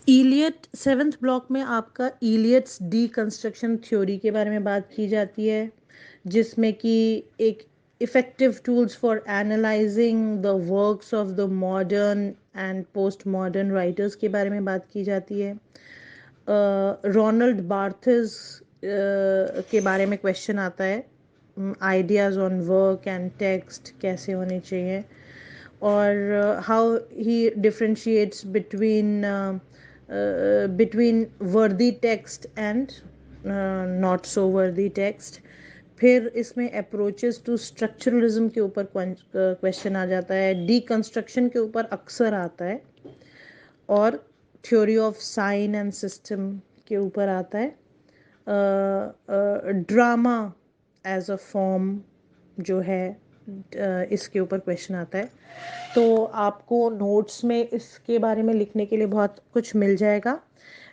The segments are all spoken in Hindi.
इलियट सेवेंथ ब्लॉक में आपका इलियट्स डीकंस्ट्रक्शन थ्योरी के बारे में बात की जाती है, जिसमें कि एक effective tools for analysing the works of the modern and post modern writers के बारे में बात की जाती है। रोनाल्ड बार्थेस के बारे में क्वेश्चन आता है, ideas on work and text कैसे होने चाहिए, और हाउ ही डिफ्रेंशिएट्स बिटवीन वर्दी टेक्स्ट एंड नॉट सो वर्दी टेक्स्ट। फिर इसमें अप्रोचेस टू स्ट्रक्चरलिज्म के ऊपर क्वेश्चन आ जाता है, डीकंस्ट्रक्शन के ऊपर अक्सर आता है, और theory of sine and system के ऊपर आता है। ड्रामा एज अ फॉर्म जो है, इसके ऊपर क्वेश्चन आता है। तो आपको नोट्स में इसके बारे में लिखने के लिए बहुत कुछ मिल जाएगा,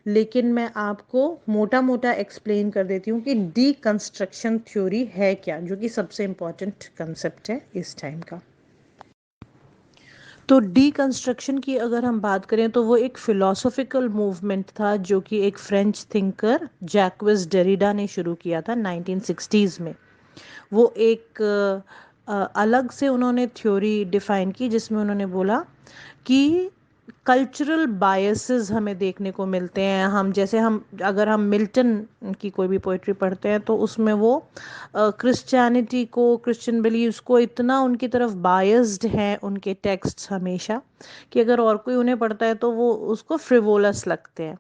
लेकिन मैं आपको मोटा मोटा एक्सप्लेन कर देती हूँ कि डीकंस्ट्रक्शन थ्योरी है क्या, जो कि सबसे इम्पॉर्टेंट कंसेप्ट है इस टाइम का। तो डीकंस्ट्रक्शन की अगर हम बात करें तो वो एक फिलोसॉफिकल मूवमेंट था जो कि एक फ्रेंच थिंकर जैक्विस डेरिडा ने शुरू किया था 1960s में। वो एक अलग से उन्होंने थ्योरी डिफाइन की, जिसमें उन्होंने बोला कि कल्चरल बायसेस हमें देखने को मिलते हैं। हम जैसे हम अगर हम मिल्टन की कोई भी पोइट्री पढ़ते हैं तो उसमें वो क्रिश्चियनिटी को, क्रिश्चियन बिलीव्स को इतना उनकी तरफ बायस्ड हैं उनके टेक्स्ट्स हमेशा, कि अगर और कोई उन्हें पढ़ता है तो वो उसको फ्रिवोलस लगते हैं।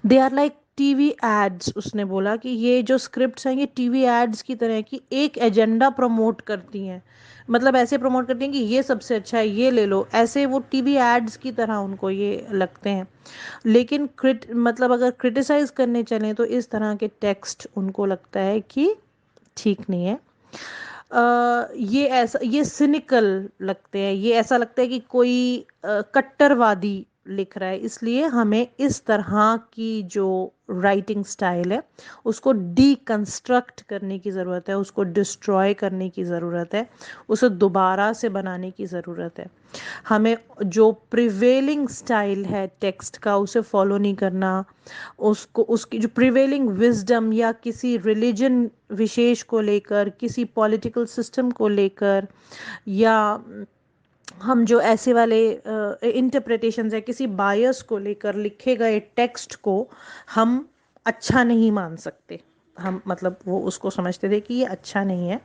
They are like TV ads. उसने बोला कि ये जो स्क्रिप्ट्स हैं ये टीवी एड्स की तरह की एक एजेंडा प्रमोट करती हैं, मतलब ऐसे प्रमोट करती हैं कि ये सबसे अच्छा है, ये ले लो, ऐसे वो टीवी एड्स की तरह उनको ये लगते हैं। लेकिन मतलब अगर क्रिटिसाइज करने चलें तो इस तरह के टेक्स्ट उनको लगता है कि ठीक नहीं है। ये ऐसा, ये सिनिकल लगते हैं, ये ऐसा लगता है कि कोई कट्टरवादी लिख रहा है। इसलिए हमें इस तरह की जो राइटिंग स्टाइल है उसको डीकंस्ट्रक्ट करने की ज़रूरत है, उसको डिस्ट्रॉय करने की ज़रूरत है, उसे दोबारा से बनाने की ज़रूरत है। हमें जो प्रिवेलिंग स्टाइल है टेक्स्ट का उसे फॉलो नहीं करना, उसको उसकी जो प्रिवेलिंग विजडम या किसी रिलीजन विशेष को लेकर, किसी पॉलिटिकल सिस्टम को लेकर, या हम जो ऐसे वाले इंटरप्रिटेशंस है किसी बायस को लेकर लिखे गए टेक्स्ट को हम अच्छा नहीं मान सकते। हम मतलब वो उसको समझते थे कि ये अच्छा नहीं है,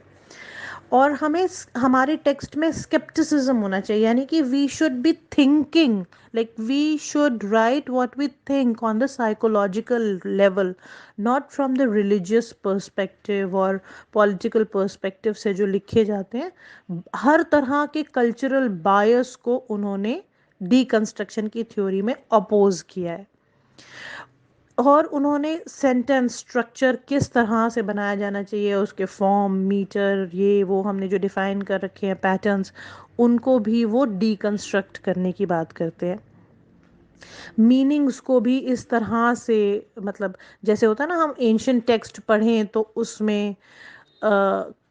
और हमें हमारे टेक्स्ट में स्केप्टिसिज्म होना चाहिए, यानी कि we should be thinking, like we should write what we think on the psychological level, not from the religious perspective और पॉलिटिकल पर्सपेक्टिव से जो लिखे जाते हैं। हर तरह के कल्चरल बायस को उन्होंने डीकंस्ट्रक्शन की थ्योरी में अपोज किया है, और उन्होंने सेंटेंस स्ट्रक्चर किस तरह से बनाया जाना चाहिए, उसके फॉर्म, मीटर, ये वो हमने जो डिफाइन कर रखे हैं पैटर्न्स, उनको भी वो डीकंस्ट्रक्ट करने की बात करते हैं। मीनिंग्स को भी इस तरह से, मतलब जैसे होता है ना, हम एंशियंट टेक्स्ट पढ़ें तो उसमें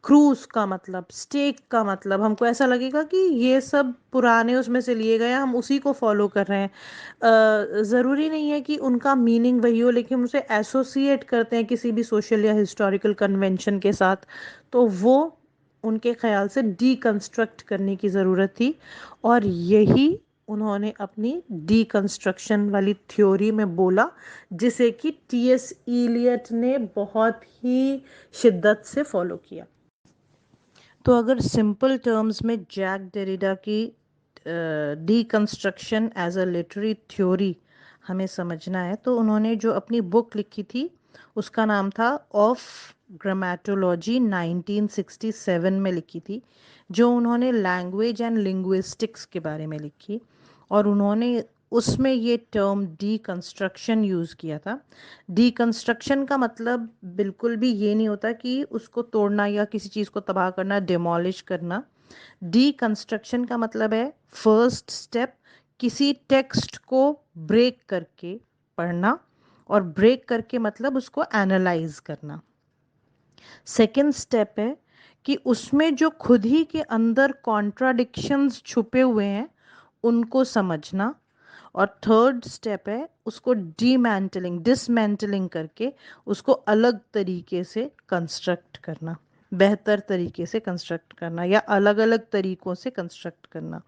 क्रूज का मतलब, स्टेक का मतलब, हमको ऐसा लगेगा कि ये सब पुराने उसमें से लिए गए, हम उसी को फॉलो कर रहे हैं। ज़रूरी नहीं है कि उनका मीनिंग वही हो, लेकिन हम उसे एसोसिएट करते हैं किसी भी सोशल या हिस्टोरिकल कन्वेंशन के साथ, तो वो उनके ख्याल से डीकंस्ट्रक्ट करने की ज़रूरत थी। और यही उन्होंने अपनी डीकंस्ट्रक्शन वाली थ्योरी में बोला, जिसे कि टीएस इलियट ने बहुत ही शिद्दत से फॉलो किया। तो अगर सिंपल टर्म्स में जैक डेरिडा की deconstruction as a literary theory हमें समझना है, तो उन्होंने जो अपनी बुक लिखी थी उसका नाम था ऑफ ग्रामेटोलॉजी, 1967 में लिखी थी, जो उन्होंने लैंग्वेज एंड लिंग्विस्टिक्स के बारे में लिखी, और उन्होंने उसमें ये टर्म डीकंस्ट्रक्शन यूज़ किया था। डीकंस्ट्रक्शन का मतलब बिल्कुल भी ये नहीं होता कि उसको तोड़ना या किसी चीज़ को तबाह करना, डिमोलिश करना। डीकंस्ट्रक्शन का मतलब है फर्स्ट स्टेप किसी टेक्स्ट को ब्रेक करके पढ़ना, और ब्रेक करके मतलब उसको एनालाइज करना। सेकंड स्टेप है कि उसमें जो खुद ही के अंदर कॉन्ट्राडिक्शंस छुपे हुए हैं उनको समझना, और थर्ड स्टेप है उसको डिसमेंटलिंग करके उसको अलग तरीके से कंस्ट्रक्ट करना, बेहतर तरीके से कंस्ट्रक्ट करना या अलग अलग तरीकों से कंस्ट्रक्ट करना।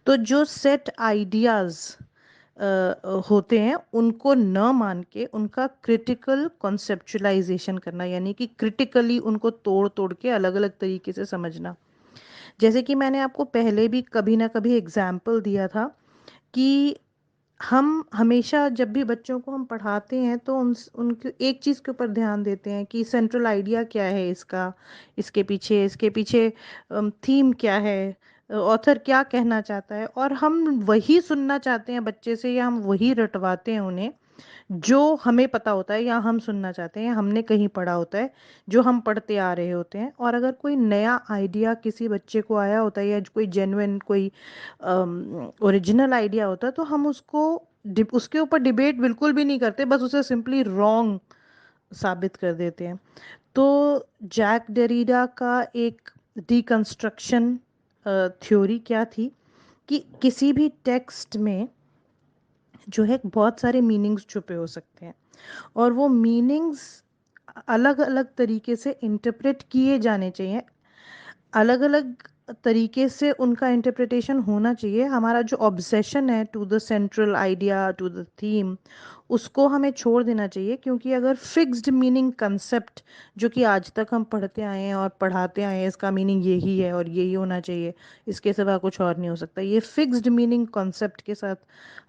तो जो सेट आइडियाज होते हैं उनको न मान के उनका क्रिटिकल कॉन्सेप्चुलाइजेशन करना, यानी कि क्रिटिकली उनको तोड़ तोड़ के अलग अलग तरीके से समझना। जैसे कि मैंने आपको पहले भी कभी ना कभी एग्जाम्पल दिया था कि हम हमेशा जब भी बच्चों को हम पढ़ाते हैं तो उनके एक चीज़ के ऊपर ध्यान देते हैं कि सेंट्रल आइडिया क्या है इसका, इसके पीछे थीम क्या है, ऑथर क्या कहना चाहता है, और हम वही सुनना चाहते हैं बच्चे से या हम वही रटवाते हैं उन्हें जो हमें पता होता है या हम सुनना चाहते हैं, हमने कहीं पढ़ा होता है, जो हम पढ़ते आ रहे होते हैं। और अगर कोई नया आइडिया किसी बच्चे को आया होता है या कोई जेन्युइन कोई ओरिजिनल आइडिया होता है तो हम उसके ऊपर डिबेट बिल्कुल भी नहीं करते, बस उसे सिंपली रॉन्ग साबित कर देते हैं। तो जैक डेरिडा का एक डिकंस्ट्रक्शन थ्योरी क्या थी कि किसी भी टेक्स्ट में जो है बहुत सारे मीनिंग्स छुपे हो सकते हैं और वो मीनिंग्स अलग अलग तरीके से इंटरप्रेट किए जाने चाहिए, अलग अलग तरीके से उनका इंटरप्रिटेशन होना चाहिए। हमारा जो ऑब्सेशन है to the central idea, to the theme, उसको हमें छोड़ देना चाहिए, क्योंकि अगर फिक्स्ड मीनिंग कंसेप्ट जो कि आज तक हम पढ़ते आए हैं और पढ़ाते आए हैं, इसका मीनिंग यही है और यही होना चाहिए, इसके सिवा कुछ और नहीं हो सकता, ये फिक्स्ड मीनिंग कॉन्सेप्ट के साथ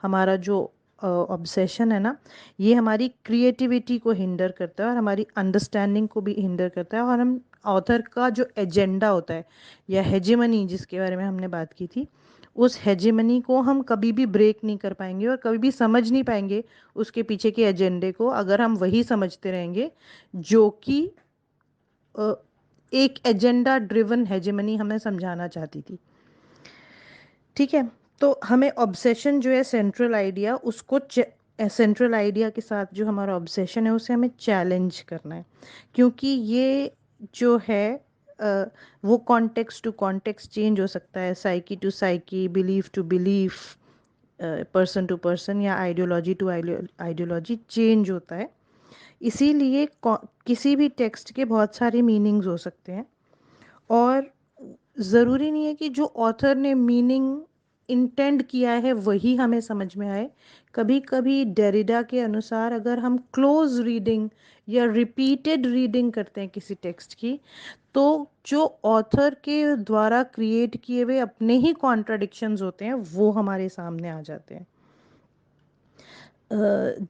हमारा जो ऑब्सेशन है ना, ये हमारी क्रिएटिविटी को हिंडर करता है और हमारी अंडरस्टैंडिंग को भी हिंडर करता है। और हम ऑथर का जो एजेंडा होता है या हेजेमनी जिसके बारे में हमने बात की थी, उस हेजेमनी को हम कभी भी ब्रेक नहीं कर पाएंगे और कभी भी समझ नहीं पाएंगे उसके पीछे के एजेंडे को, अगर हम वही समझते रहेंगे जो कि अ, एक एजेंडा ड्रिवन हेजेमनी हमें समझाना चाहती थी। ठीक है, तो हमें ऑब्सेशन जो है सेंट्रल आइडिया, उसको सेंट्रल आइडिया के साथ जो हमारा ऑब्सेशन है उसे हमें चैलेंज करना है, क्योंकि ये जो है अ, वो कॉन्टेक्स्ट टू कॉन्टेक्स्ट चेंज हो सकता है, psyche to psyche, belief to belief, person to person या आइडियोलॉजी टू आइडियोलॉजी चेंज होता है। इसीलिए किसी भी टेक्स्ट के बहुत सारे मीनिंग्स हो सकते हैं और ज़रूरी नहीं है कि जो ऑथर ने मीनिंग इंटेंड किया है वही हमें समझ में आए। कभी कभी डेरिडा के अनुसार अगर हम क्लोज रीडिंग या रिपीटेड रीडिंग करते हैं किसी टेक्स्ट की, तो जो ऑथर के द्वारा क्रिएट किए हुए अपने ही कॉन्ट्राडिक्शंस होते हैं वो हमारे सामने आ जाते हैं।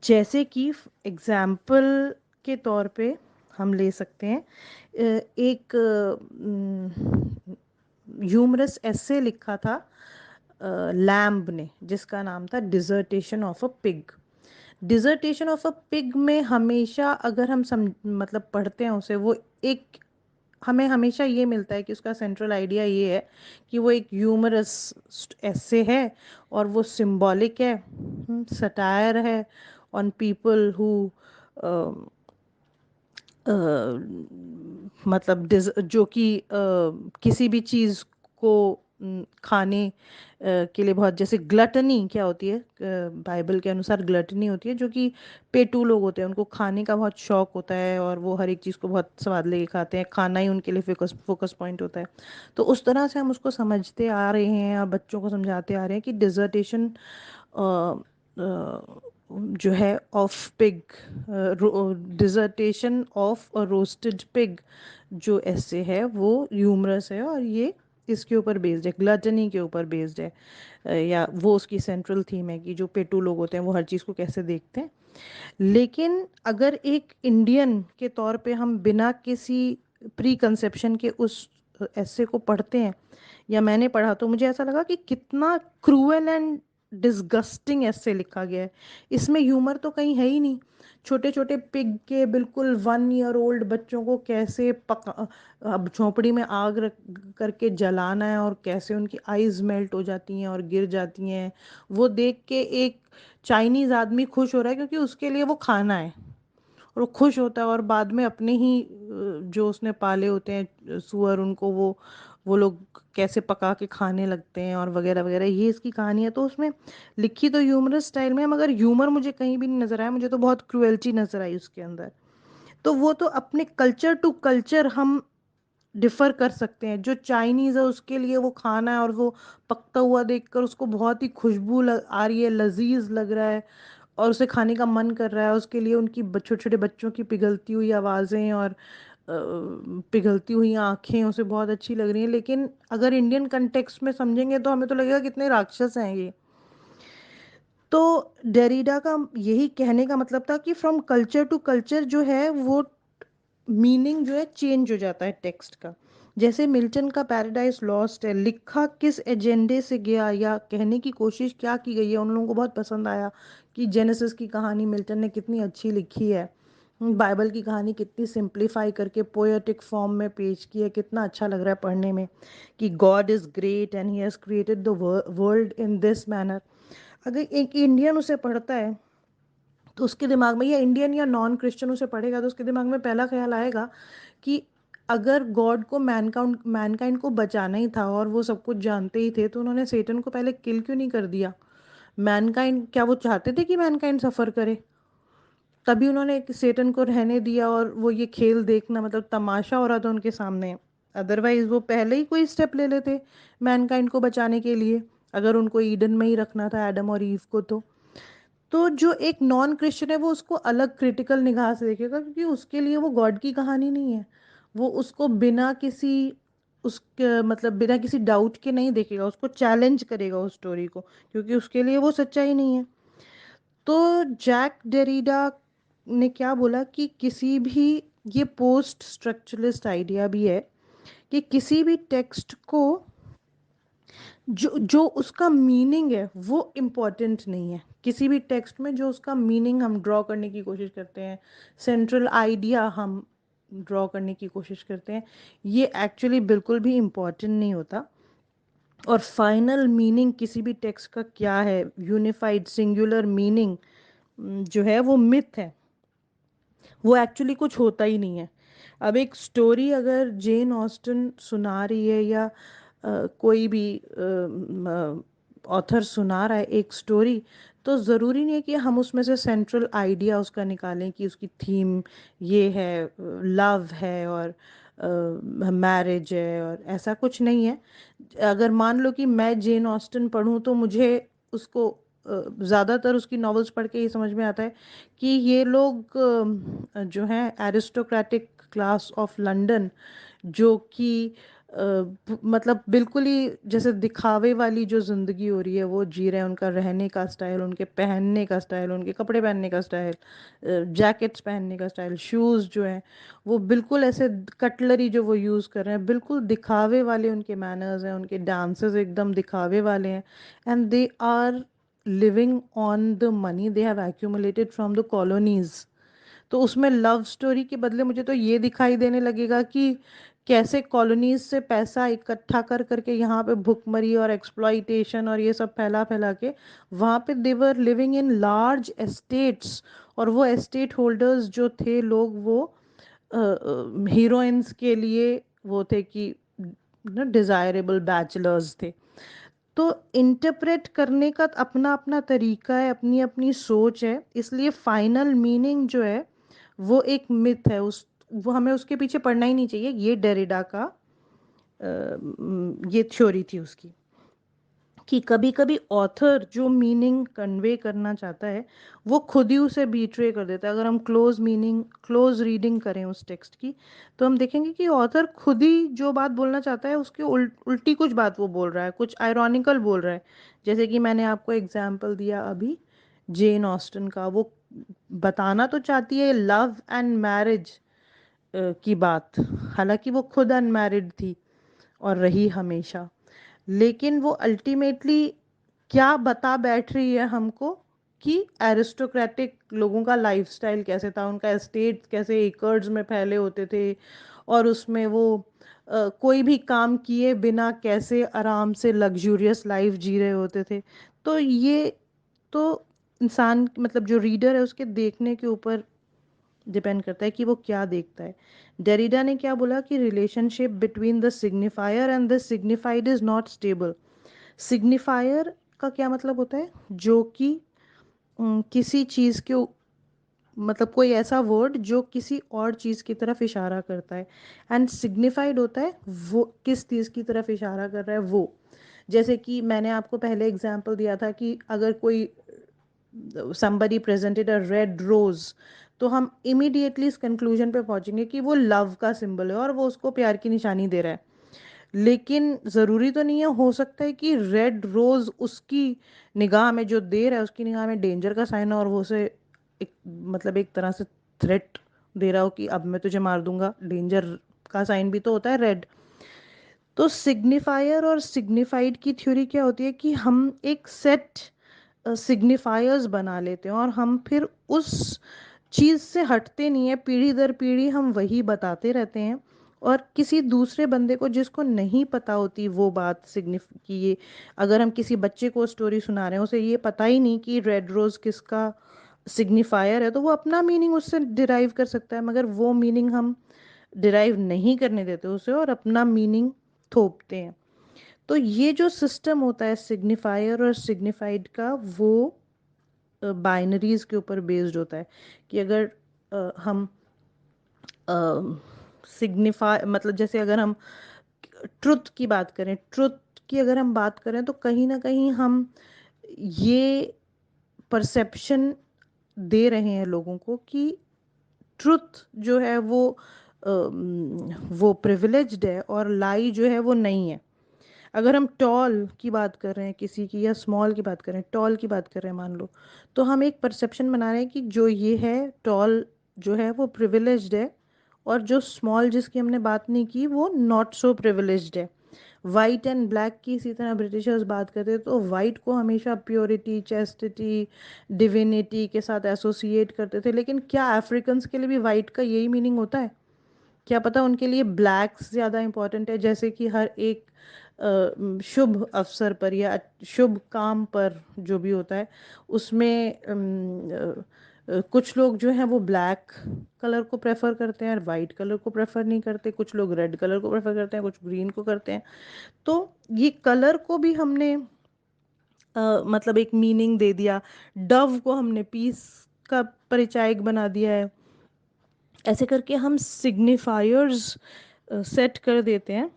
जैसे कि एग्जाम्पल के तौर पे हम ले सकते हैं एक ह्यूमरस ऐसे लिखा था लैम्ब ने, जिसका नाम था dissertation of a pig. Dissertation of a pig में हमेशा अगर हम मतलब पढ़ते हैं उसे, वो एक हमें हमेशा ये मिलता है कि उसका सेंट्रल आइडिया ये है कि वो एक ह्यूमरस ऐसे है और वो सिंबॉलिक है, सटायर है ऑन पीपल हु मतलब जो कि किसी भी चीज़ को खाने के लिए बहुत, जैसे ग्लटनी क्या होती है, बाइबल के अनुसार ग्लटनी होती है जो कि पेटू लोग होते हैं, उनको खाने का बहुत शौक होता है और वो हर एक चीज़ को बहुत स्वाद लेके खाते हैं, खाना ही उनके लिए फोकस पॉइंट होता है। तो उस तरह से हम उसको समझते आ रहे हैं और बच्चों को समझाते आ रहे हैं कि डिजर्टेशन जो है of pig, dissertation of a roasted pig जो ऐसे है वो ह्यूमरस है और ये इसके ऊपर बेस्ड है, ग्लटनी के ऊपर बेस्ड है, या वो उसकी सेंट्रल थीम है कि जो पेटू लोग होते हैं वो हर चीज़ को कैसे देखते हैं। लेकिन अगर एक इंडियन के तौर पे हम बिना किसी प्री कंसेप्शन के उस ऐसे को पढ़ते हैं या मैंने पढ़ा, तो मुझे ऐसा लगा कि कितना क्रूएल एंड डिस्गस्टिंग ऐसे लिखा गया है। इसमें ह्यूमर तो कहीं है ही नहीं। छोटे छोटे पिग के बिल्कुल 1 ईयर ओल्ड बच्चों को कैसे पका, अब झोंपड़ी में आग रख करके जलाना है और कैसे उनकी आईज मेल्ट हो जाती हैं और गिर जाती हैं, वो देख के एक चाइनीज आदमी खुश हो रहा है क्योंकि उसके लिए वो खाना है और वो खुश होता है, और बाद में अपने ही जो उसने पाले होते हैं सुअर, उनको वो वो लोग कैसे पका के खाने लगते हैं और वगैरह वगैरह, ये इसकी कहानी है। तो उसमें लिखी तो ह्यूमरस स्टाइल में है, मगर ह्यूमर मुझे कहीं भी नहीं नजर आया, मुझे तो बहुत क्रुएल्टी नजर आई उसके अंदर। तो वो तो अपने कल्चर टू कल्चर हम डिफर कर सकते हैं। जो चाइनीज है उसके लिए वो खाना है और वो पकता हुआ देखकर उसको बहुत ही खुशबू आ रही है, लजीज लग रहा है और उसे खाने का मन कर रहा है, उसके लिए उनकी छोटे छोटे बच्चों की पिघलती हुई आवाज़ें और पिघलती हुई आंखें उसे बहुत अच्छी लग रही हैं। लेकिन अगर इंडियन कंटेक्स्ट में समझेंगे तो हमें तो लगेगा कितने राक्षस हैं ये। तो डेरिडा का यही कहने का मतलब था कि फ्रॉम कल्चर टू कल्चर जो है वो मीनिंग जो है चेंज हो जाता है टेक्स्ट का। जैसे मिल्टन का पैराडाइज लॉस्ट है, लिखा किस एजेंडे से गया या कहने की कोशिश क्या की गई है, उन लोगों को बहुत पसंद आया कि जेनेसिस की कहानी मिल्टन ने कितनी अच्छी लिखी है, बाइबल की कहानी कितनी सिंप्लीफाई करके पोएटिक फॉर्म में पेश की है, कितना अच्छा लग रहा है पढ़ने में कि God is great and he has created the world in this manner. अगर एक इंडियन उसे पढ़ता है तो उसके दिमाग में, या इंडियन या नॉन क्रिश्चियन उसे पढ़ेगा तो उसके दिमाग में पहला ख्याल आएगा कि अगर गॉड को मैनकाइंड को बचाना ही था और वो सब कुछ जानते ही थे तो उन्होंने सेटन को पहले किल क्यों नहीं कर दिया। मैनकाइंड, क्या वो चाहते थे कि मैनकाइंड सफ़र करे? तभी उन्होंने सेटन को रहने दिया और वो ये खेल देखना मतलब तमाशा हो रहा था उनके सामने। अदरवाइज वो पहले ही कोई स्टेप ले लेते मैनकाइंड को बचाने के लिए, अगर उनको ईडन में ही रखना था एडम और ईव को। तो जो एक नॉन क्रिश्चियन है वो उसको अलग क्रिटिकल निगाह से देखेगा, क्योंकि उसके लिए वो गॉड की कहानी नहीं है। वो उसको बिना किसी उसके मतलब बिना किसी डाउट के नहीं देखेगा, उसको चैलेंज करेगा उस स्टोरी को, क्योंकि उसके लिए वो सच्चाई नहीं है। तो जैक डेरिडा ने क्या बोला कि किसी भी, ये पोस्ट स्ट्रक्चरलिस्ट आइडिया भी है कि किसी भी टेक्स्ट को जो जो उसका मीनिंग है वो इम्पॉर्टेंट नहीं है। किसी भी टेक्स्ट में जो उसका मीनिंग हम ड्रॉ करने की कोशिश करते हैं, सेंट्रल आइडिया हम ड्रॉ करने की कोशिश करते हैं, ये एक्चुअली बिल्कुल भी इम्पॉर्टेंट नहीं होता। और फाइनल मीनिंग किसी भी टेक्स्ट का क्या है, यूनिफाइड सिंगुलर मीनिंग जो है वो मिथ है, वो एक्चुअली कुछ होता ही नहीं है। अब एक स्टोरी अगर जेन ऑस्टन सुना रही है या कोई भी ऑथर सुना रहा है एक स्टोरी, तो ज़रूरी नहीं है कि हम उसमें से सेंट्रल आइडिया उसका निकालें कि उसकी थीम ये है, लव है और मैरिज है, और ऐसा कुछ नहीं है। अगर मान लो कि मैं जेन ऑस्टन पढूं तो मुझे उसको ज़्यादातर उसकी नॉवेल्स पढ़ के ये समझ में आता है कि ये लोग जो हैं एरिस्टोक्रेटिक क्लास ऑफ लंदन, जो कि मतलब बिल्कुल ही जैसे दिखावे वाली जो ज़िंदगी हो रही है वो जी रहे हैं। उनका रहने का स्टाइल, उनके पहनने का स्टाइल, उनके कपड़े पहनने का स्टाइल, जैकेट्स पहनने का स्टाइल, शूज़ जो हैं वो बिल्कुल ऐसे, कटलरी जो वो यूज़ कर रहे हैं बिल्कुल दिखावे वाले उनके मैनर्स हैं, उनके डांसेस एकदम दिखावे वाले हैं। And they are living on the money they have accumulated from the colonies. तो उसमें लव स्टोरी के बदले मुझे तो ये दिखाई देने लगेगा कि कैसे कॉलोनीज से पैसा इकट्ठा कर करके यहाँ पे भुखमरी और एक्सप्लॉइटेशन और ये सब फैला फैला के वहाँ पे they were living in large estates. और वो एस्टेट होल्डर्स जो थे लोग वो हीरोइंस के लिए वो थे कि डिजायरेबल बैचलर्स थे। तो इंटरप्रेट करने का अपना अपना तरीका है, अपनी अपनी सोच है, इसलिए फाइनल मीनिंग जो है वो एक मिथ है। उस वो हमें उसके पीछे पड़ना ही नहीं चाहिए। ये डेरिडा का ये थ्योरी थी उसकी, कि कभी कभी ऑथर जो मीनिंग कन्वे करना चाहता है वो खुद ही उसे बीट्रे कर देता है। अगर हम क्लोज रीडिंग करें उस टेक्स्ट की तो हम देखेंगे कि ऑथर खुद ही जो बात बोलना चाहता है उसके उल्टी कुछ बात वो बोल रहा है, कुछ आयरॉनिकल बोल रहा है। जैसे कि मैंने आपको एग्जाम्पल दिया अभी जेन ऑस्टन का, वो बताना तो चाहती है लव एंड मैरिज की बात, हालांकि वो खुद अनमैरिड थी और रही हमेशा, लेकिन वो अल्टीमेटली क्या बता बैठ रही है हमको कि एरिस्टोक्रेटिक लोगों का लाइफस्टाइल कैसे था, उनका एस्टेट कैसे एकर्स में फैले होते थे और उसमें वो कोई भी काम किए बिना कैसे आराम से लग्जूरियस लाइफ जी रहे होते थे। तो ये तो इंसान मतलब जो रीडर है उसके देखने के ऊपर डिपेंड करता है कि वो क्या देखता है। डेरिडा ने क्या बोला कि relationship between the signifier and the signified is not stable. Signifier का क्या मतलब होता है, जो कि किसी चीज़ के मतलब कोई ऐसा वर्ड जो किसी और चीज़ की तरफ इशारा करता है, एंड सिग्निफाइड होता है वो किस चीज़ की तरफ इशारा कर रहा है वो। जैसे कि मैंने आपको पहले एग्जांपल दिया था कि अगर कोई somebody presented a red rose, तो हम इमीडिएटली इस कंक्लूजन पे पहुंचेंगे कि वो लव का सिंबल है और वो उसको प्यार की निशानी दे रहा है। लेकिन ज़रूरी तो नहीं है, हो सकता है कि रेड रोज उसकी निगाह में जो दे रहा है उसकी निगाह में डेंजर का साइन है और वो उसे एक मतलब एक तरह से थ्रेट दे रहा हो कि अब मैं तुझे मार दूंगा। डेंजर का साइन भी तो होता है रेड। तो सिग्निफायर और सिग्निफाइड की थ्योरी क्या होती है कि हम एक सेट सिग्निफायर्स बना लेते हैं और हम फिर उस चीज़ से हटते नहीं है, पीढ़ी दर पीढ़ी हम वही बताते रहते हैं। और किसी दूसरे बंदे को जिसको नहीं पता होती वो बात कि ये, अगर हम किसी बच्चे को स्टोरी सुना रहे हैं, उसे ये पता ही नहीं कि रेड रोज किसका सिग्निफायर है, तो वो अपना मीनिंग उससे डिराइव कर सकता है, मगर वो मीनिंग हम डिराइव नहीं करने देते उसे और अपना मीनिंग थोपते हैं। तो ये जो सिस्टम होता है सिग्निफायर और सिग्निफाइड का, वो बाइनरीज के ऊपर बेस्ड होता है कि अगर हम सिग्निफाई मतलब जैसे अगर हम ट्रुथ की बात करें, ट्रुथ की अगर हम बात करें तो कहीं ना कहीं हम ये परसेप्शन दे रहे हैं लोगों को कि ट्रुथ जो है वो प्रिविलेज्ड है और लाई जो है वो नहीं है। अगर हम टॉल की बात कर रहे हैं किसी की, या स्मॉल की बात कर रहे हैं, टॉल की बात कर रहे हैं मान लो, तो हम एक परसेप्शन बना रहे हैं कि जो ये है टॉल जो है वो प्रिविलेज्ड है, और जो स्मॉल जिसकी हमने बात नहीं की वो नॉट सो प्रिविलेज्ड है। वाइट एंड ब्लैक की इसी तरह ब्रिटिशर्स बात करते हैं तो वाइट को हमेशा प्योरिटी, चेस्टिटी, डिविनिटी के साथ एसोसिएट करते थे, लेकिन क्या अफ्रीकन्स के लिए भी वाइट का यही मीनिंग होता है? क्या पता उनके लिए ब्लैक्स ज़्यादा इम्पोर्टेंट है। जैसे कि हर एक शुभ अवसर पर या शुभ काम पर जो भी होता है उसमें कुछ लोग जो हैं वो ब्लैक कलर को प्रेफर करते हैं और वाइट कलर को प्रेफर नहीं करते, कुछ लोग रेड कलर को प्रेफर करते हैं, कुछ ग्रीन को करते हैं। तो ये कलर को भी हमने मतलब एक मीनिंग दे दिया। डव को हमने पीस का परिचायक बना दिया है। ऐसे करके हम सिग्निफायर्स सेट कर देते हैं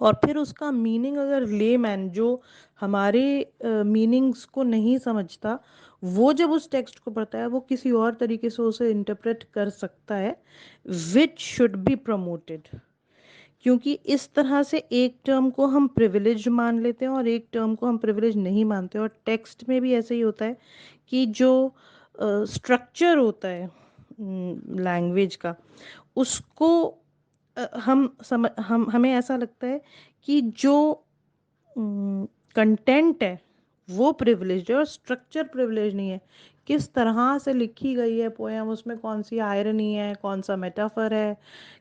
और फिर उसका मीनिंग अगर लेमैन जो हमारे मीनिंग्स को नहीं समझता, वो जब उस टेक्स्ट को पढ़ता है वो किसी और तरीके से उसे इंटरप्रेट कर सकता है, विच शुड बी प्रमोटेड। क्योंकि इस तरह से एक टर्म को हम प्रिविलेज मान लेते हैं और एक टर्म को हम प्रिविलेज नहीं मानते, और टेक्स्ट में भी ऐसे ही होता है कि जो स्ट्रक्चर होता है लैंग्वेज का, उसको हम हमें ऐसा लगता है कि जो कंटेंट है वो प्रिविलेज्ड है और स्ट्रक्चर प्रिविलेज नहीं है। किस तरह से लिखी गई है पोएम, उसमें कौन सी आयरनी है, कौन सा मेटाफर है,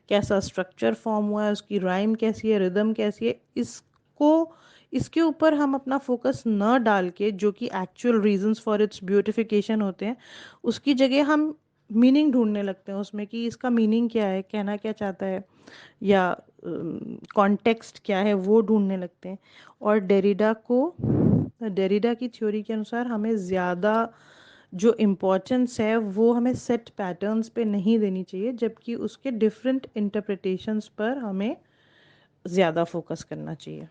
कैसा स्ट्रक्चर फॉर्म हुआ है, उसकी राइम कैसी है, रिदम कैसी है, इसको इसके ऊपर हम अपना फोकस न डाल के, जो कि actual reasons for its beautification होते हैं, उसकी जगह हम मीनिंग ढूंढने लगते हैं उसमें कि इसका मीनिंग क्या है, कहना क्या चाहता है, या कॉन्टेक्स्ट क्या है, वो ढूंढने लगते हैं। और डेरिडा की थ्योरी के अनुसार हमें ज़्यादा जो इम्पोर्टेंस है वो हमें सेट पैटर्न्स पे नहीं देनी चाहिए, जबकि उसके डिफरेंट इंटरप्रिटेशंस पर हमें ज़्यादा फोकस करना चाहिए।